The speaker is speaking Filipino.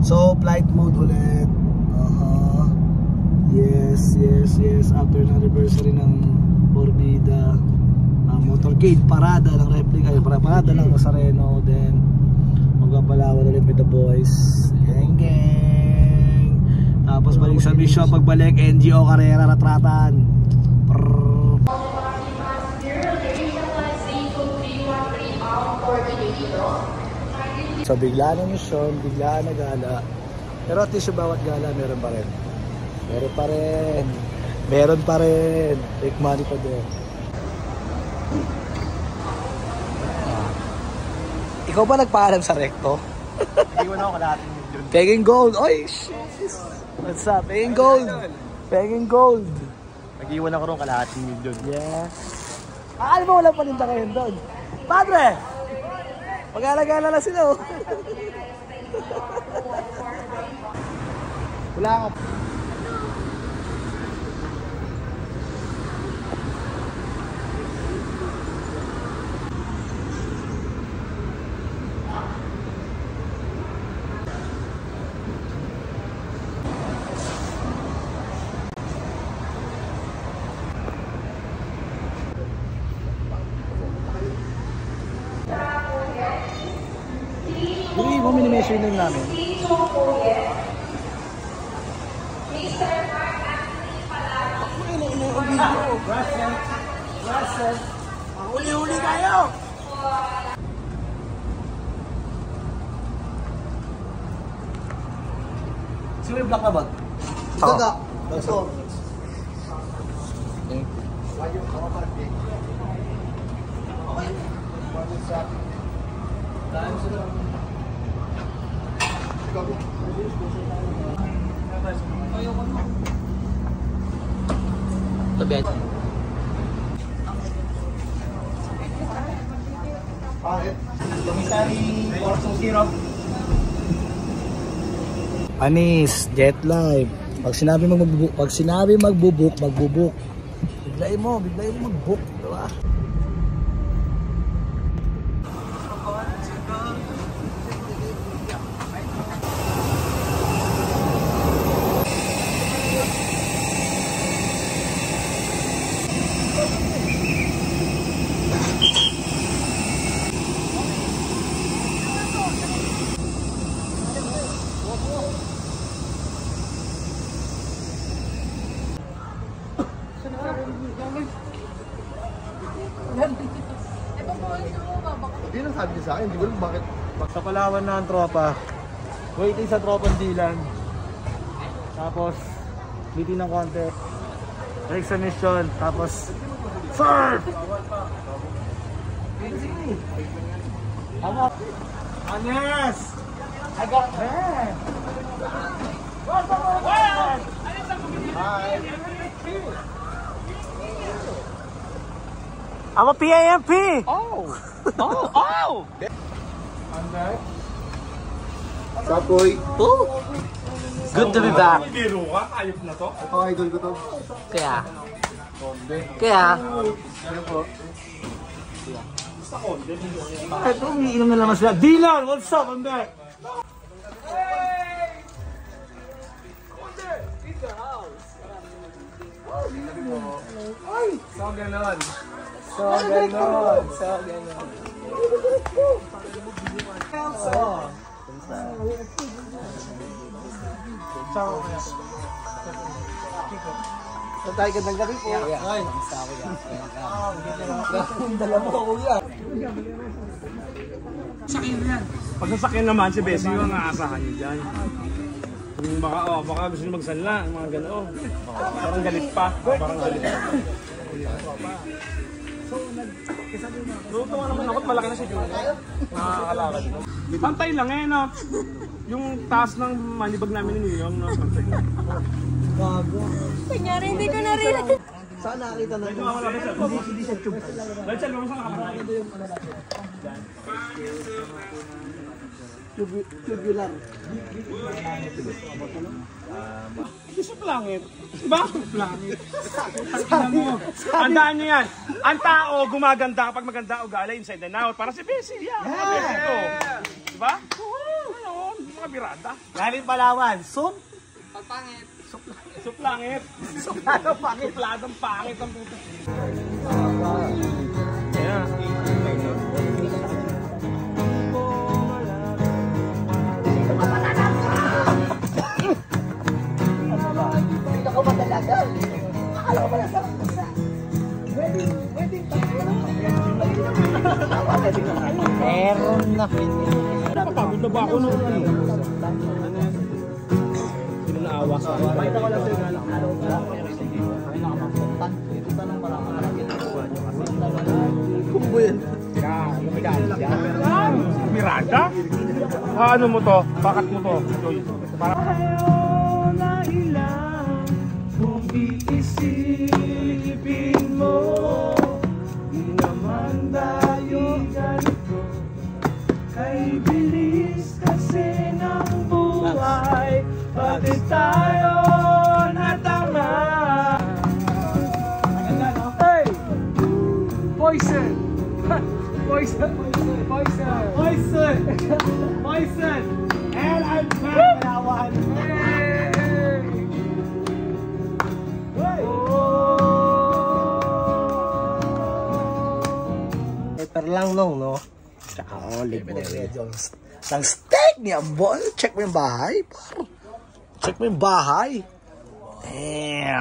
So, flight mode ulit. Yes. After ng anniversary ng Orbida, motorcade, parada ng replica, parada ng Nazareno. Then, magpapalawan ulit with the boys. Gang. Tapos balik sa mission, pagbalik, NGO Carrera, Ratratan. So bigla na mission, bigla na gala. Pero at least yung bawat gala meron pa rin. Meron pa rin. Take money pa din. Ikaw ba nagpaalam sa recto? Iwan ako kalahating million. Pegging gold. Oy, shit. What's up? Pegging gold. Nag-iwan ako rin kalahating million. Yeah. Alam mo walang paninda kayo doon. Padre! Mag-alagala na sila oh. Wala ako. Hindi mo minimeasure din namin. Russell. Uli-uli kayo! Sino yung black na bag? Gaga. Ito. Tabi. Anis, Jet Live. Pag sinabi magbubuk, magbubuk. Biglayin mo mag-book, diba? Hindi lang sabi niya sa akin, hindi ko lang bakit. Sa Palawan na ang tropa. Waiting sa tropang Dilan. Tapos, meeting ng konti. Balik sa mission. Tapos, surf! Ano? Anes! I got that! What's up, man? Hi! I'm a PAMP! Oh! Anday? Sapoy! Oh! Good to be back! Biro ka? Ayop na to? Ito, idol ko to. Kaya? Ano po? Sa konde. Ito, umiinom na naman sila. Dylan, what's up? I'm back! Hey! Konde! In the house! Ay! So ganon. Tayo ka ng gabi po. Ay, dala mo ako yan. Sakyan yan. Pag nasakyan naman si Bessie, yung aasahan nyo dyan. Yung baka gusto nyo magsanla, mga gano'n. Parang galit pa. Luto nga naman ako, malaki na si Junior. Nakakalakad mo. Pantay lang eh, no? Yung taas ng manibag namin ni Niyong, no? Pantay lang. Gago. Kunyari, hindi ko narinig. Saan nakakita na? Hindi siya tube. Rachel, mo saan nakapagod? Tubular. Isip langit. Bakit langit? Andaan nyo yan. Ang tao gumaganda kapag maganda ugali inside and out. Para si Bessie. Yeah. Diba? Ano, mga birada. Galing Palawan, Sup Suplangit. Supladong pangit. Supladong pangit ang puto. Ayan. Meron na. Napapagod na ba ako noon? Sino naawa sa akin? Pakita ko lang sa'yo nga lang. Ay, nakapapuntan. Ito tanong para makalagyan. Kumbo yan. Miranda? Ano mo to? Bakit mo to? Para na ilang kung iisipin mo, di naman tayo ganito. Kay bilis kasi ng buhay, bakit tayo natama? Hey! Poison! Poison! Poison! Poison! Poison! And I'm back! Palawan! Hey! Pepper lang nung, no? Tsaka olive oil. Ang steak niya, boy. Check mo yung bahay. Check mo yung bahay. Damn.